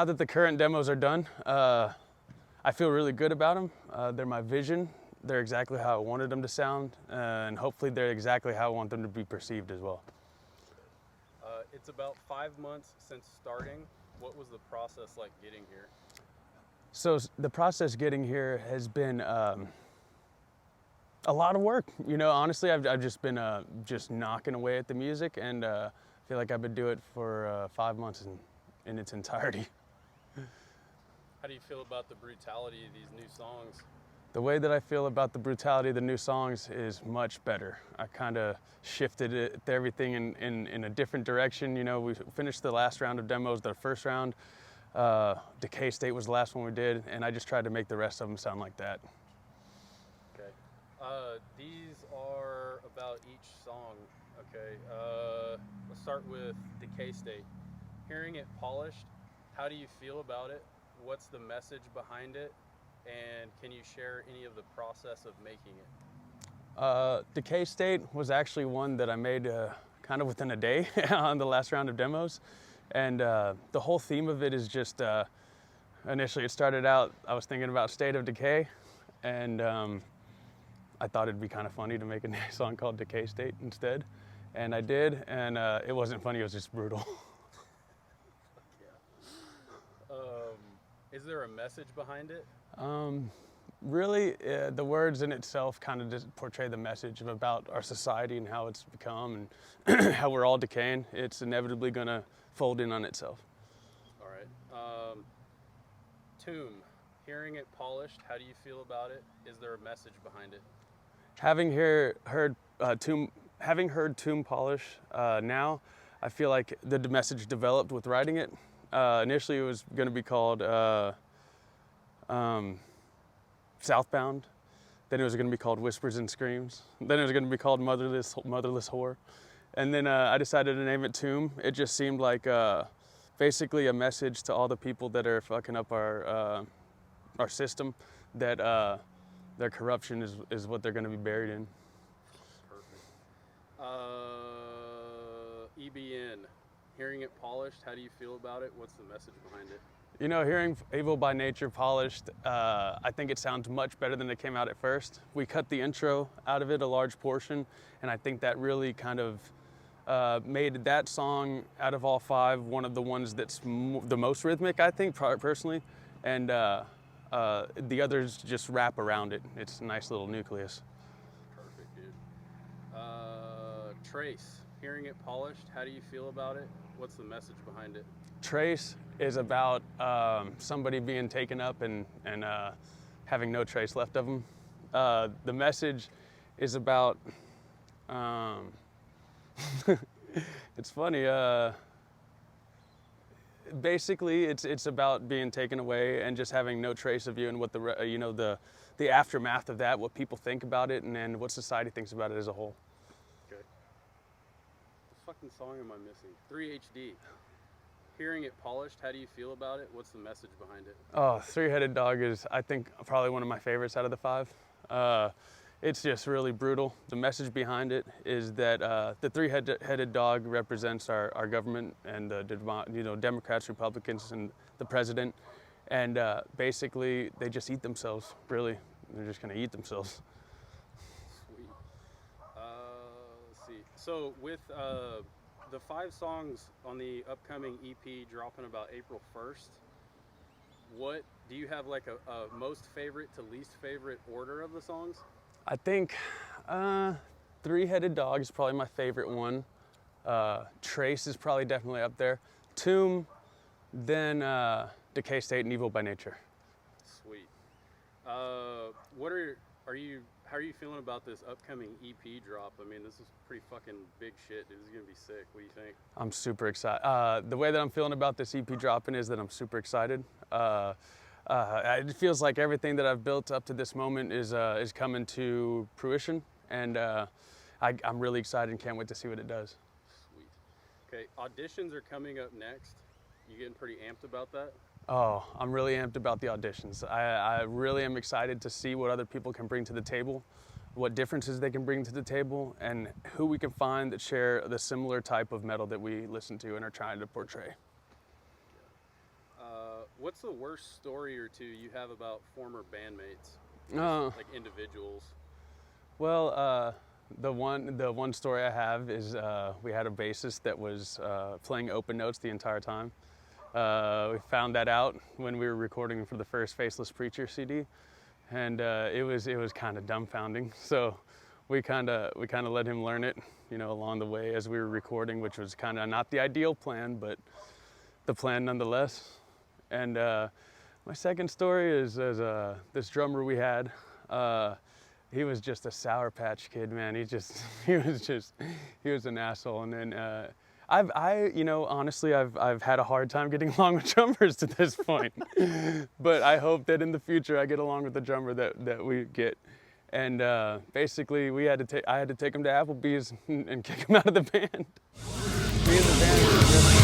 now that the current demos are done, I feel really good about them. They're my vision. They're exactly how I wanted them to sound, and hopefully they're exactly how I want them to be perceived as well. It's about 5 months since starting. What was the process like getting here? So the process getting here has been a lot of work. You know, honestly, I've just been just knocking away at the music, and I feel like I've been doing it for 5 months in its entirety. How do you feel about the brutality of these new songs? The way that I feel about the brutality of the new songs is much better. I kind of shifted it to everything in a different direction. You know, we finished the last round of demos, the first round. Decay State was the last one we did, and I just tried to make the rest of them sound like that. Okay. These are about each song. Okay. Let's start with Decay State. Hearing it polished, how do you feel about it? What's the message behind it? And can you share any of the process of making it? Decay State was actually one that I made kind of within a day on the last round of demos. And the whole theme of it is just, initially it started out, I was thinking about State of Decay, and I thought it'd be kind of funny to make a song called Decay State instead. And I did, and it wasn't funny, it was just brutal. Is there a message behind it? Really, the words in itself kind of just portray the message about our society and how it's become and how we're all decaying. It's inevitably going to fold in on itself. All right. Tomb. Hearing it polished, how do you feel about it? Is there a message behind it? Having heard Tomb polish now, I feel like the message developed with writing it. Initially, it was going to be called Southbound. Then it was going to be called Whispers and Screams. Then it was going to be called Motherless Whore. And then I decided to name it Tomb. It just seemed like basically a message to all the people that are fucking up our system, that their corruption is what they're going to be buried in. Perfect. EBN. Hearing it polished, how do you feel about it? What's the message behind it? You know, hearing Evil by Nature polished, I think it sounds much better than it came out at first. We cut the intro out of it, a large portion, and I think that really kind of made that song, out of all 5, one of the ones that's the most rhythmic, I think, personally, and the others just wrap around it. It's a nice little nucleus. Perfect, dude. Trace. Hearing it polished, how do you feel about it? What's the message behind it? Trace is about somebody being taken up and having no trace left of them. The message is about, it's funny, basically it's about being taken away and just having no trace of you, and what the aftermath of that, what people think about it, and then what society thinks about it as a whole. Okay. What fucking song am I missing? 3HD. Hearing it polished, how do you feel about it? What's the message behind it? Oh, Three-Headed Dog is, I think, probably one of my favorites out of the 5. It's just really brutal. The message behind it is that the three-headed dog represents our government and Democrats, Republicans, and the president. And basically, they just eat themselves, really. They're just going to eat themselves. Sweet. Let's see. So with the 5 songs on the upcoming EP dropping about April 1st, what do you have, like a most favorite to least favorite order of the songs? I think Three-Headed Dog is probably my favorite one. Trace is probably definitely up there. Tomb, then Decay State, and Evil by Nature. Sweet. How are you feeling about this upcoming EP drop? I mean, this is pretty fucking big shit, dude. This is gonna be sick. What do you think? I'm super excited. The way that I'm feeling about this EP dropping is that I'm super excited. It feels like everything that I've built up to this moment is coming to fruition, and I'm really excited and can't wait to see what it does. Sweet. Okay, auditions are coming up next. You getting pretty amped about that? Oh, I'm really amped about the auditions. I really am excited to see what other people can bring to the table, what differences they can bring to the table, and who we can find that share the similar type of metal that we listen to and are trying to portray. What's the worst story or two you have about former bandmates, Uh, like individuals? well, the one story I have is we had a bassist that was playing open notes the entire time. We found that out when we were recording for the first Faceless Preacher CD, and it was kind of dumbfounding. So we kind of let him learn it, you know, along the way as we were recording, which was kind of not the ideal plan, but the plan nonetheless. And my second story is this drummer we had. He was just a Sour Patch Kid, man. He was an asshole. And then you know, honestly, I've had a hard time getting along with drummers to this point. But I hope that in the future I get along with the drummer that we get. And basically, I had to take him to Applebee's and kick him out of the band. Me and the band were just